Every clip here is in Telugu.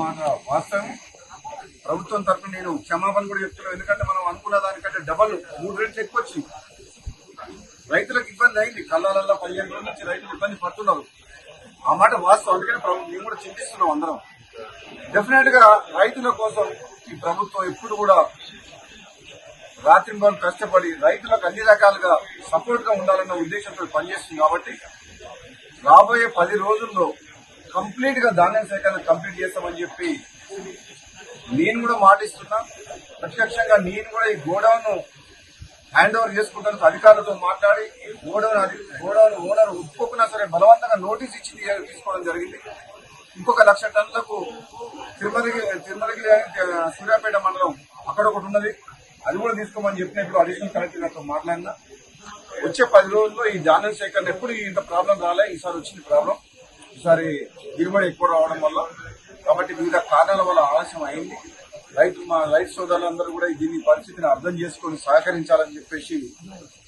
మాట వాస్తవం. ప్రభుత్వం తరఫున నేను క్షమాపణ కూడా చెప్తున్నాను. ఎందుకంటే మనం అనుకున్న దానికంటే డబల్ 3 రెట్లు ఎక్కువ వచ్చింది. రైతులకు ఇబ్బంది అయింది. కళ్ళాలల్లో 15 రోజుల నుంచి రైతులు ఇబ్బంది పడుతున్నారు. ఆ మాట వాస్తవం. అందుకని మేము కూడా చింతిస్తున్నాం అందరం. డెఫినెట్ గా రైతుల కోసం ఈ ప్రభుత్వం ఎప్పుడు కూడా రాత్రింబలు కష్టపడి రైతులకు అన్ని రకాలుగా సపోర్ట్ గా ఉండాలన్న ఉద్దేశంతో పనిచేస్తుంది. కాబట్టి రాబోయే 10 రోజుల్లో కంప్లీట్ గా ధాన్యం సేకరణ కంప్లీట్ చేస్తామని చెప్పి నేను కూడా మాటిస్తున్నా. ప్రత్యక్షంగా నేను కూడా ఈ గోడౌన్ హ్యాండ్ ఓవర్ చేసుకుంటాను. అధికారులతో మాట్లాడి గోడౌన్ ఓనర్ ఒప్పుకున్నా సరే బలవంతంగా నోటీస్ ఇచ్చి తీసుకోవడం జరిగింది. ఇంకొక 1,00,000 టన్నులకు తిరుమలగిరి సూర్యాపేట మండలం అక్కడ ఒకటి ఉన్నది, అది కూడా తీసుకోమని చెప్పినప్పుడు అడిషనల్ కలెక్టర్ గారితో మాట్లాడినా. వచ్చే 10 రోజుల్లో ఈ ధాన్యం సేకరణ ఎప్పుడు ఇంత ప్రాబ్లం రాలే. ఈసారి వచ్చింది ప్రాబ్లం. ఈసారి దిగుబడి ఎక్కువ రావడం వల్ల, కాబట్టి వివిధ కారణాల వల్ల ఆలస్యం అయింది. మా రైతు సోదరులందరూ కూడా దీని పరిస్థితిని అర్థం చేసుకుని సహకరించాలని చెప్పేసి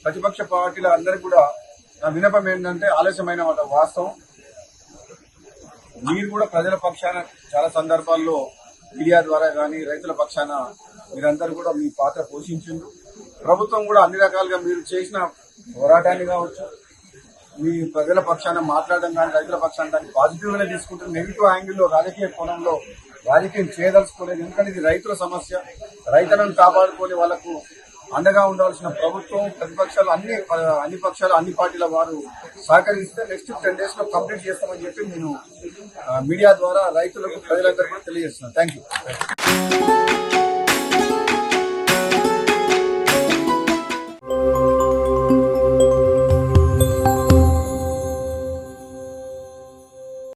ప్రతిపక్ష పార్టీల అందరికీ కూడా నా విన్నపం ఏంటంటే, ఆలస్యమైన మాట వాస్తవం. మీరు కూడా ప్రజల పక్షాన చాలా సందర్భాల్లో మీడియా ద్వారా కానీ రైతుల పక్షాన మీరందరూ కూడా మీ పాత్ర పోషించిండ్రు. ప్రభుత్వం కూడా అన్ని రకాలుగా మీరు చేసిన పోరాటాన్ని కావచ్చు, మీ ప్రజల పక్షాన మాట్లాడడం కానీ రైతుల పక్షాన దాన్ని పాజిటివ్ గానే తీసుకుంటారు. నెగిటివ్ యాంగిల్లో రాజకీయ కోణంలో రాజకీయం చేయదలుచుకోలేదు. ఎందుకంటే ఇది రైతుల సమస్య. రైతులను కాపాడుకొని వాళ్లకు అండగా ఉండాల్సిన ప్రభుత్వం, ప్రతిపక్షాలు అన్ని పక్షాలు అన్ని పార్టీల వారు సహకరిస్తే నెక్స్ట్ 10 days లో కంప్లీట్ చేస్తామని చెప్పి నేను మీడియా ద్వారా రైతులకు ప్రజలందరికీ తెలియజేస్తున్నాను. Thank you.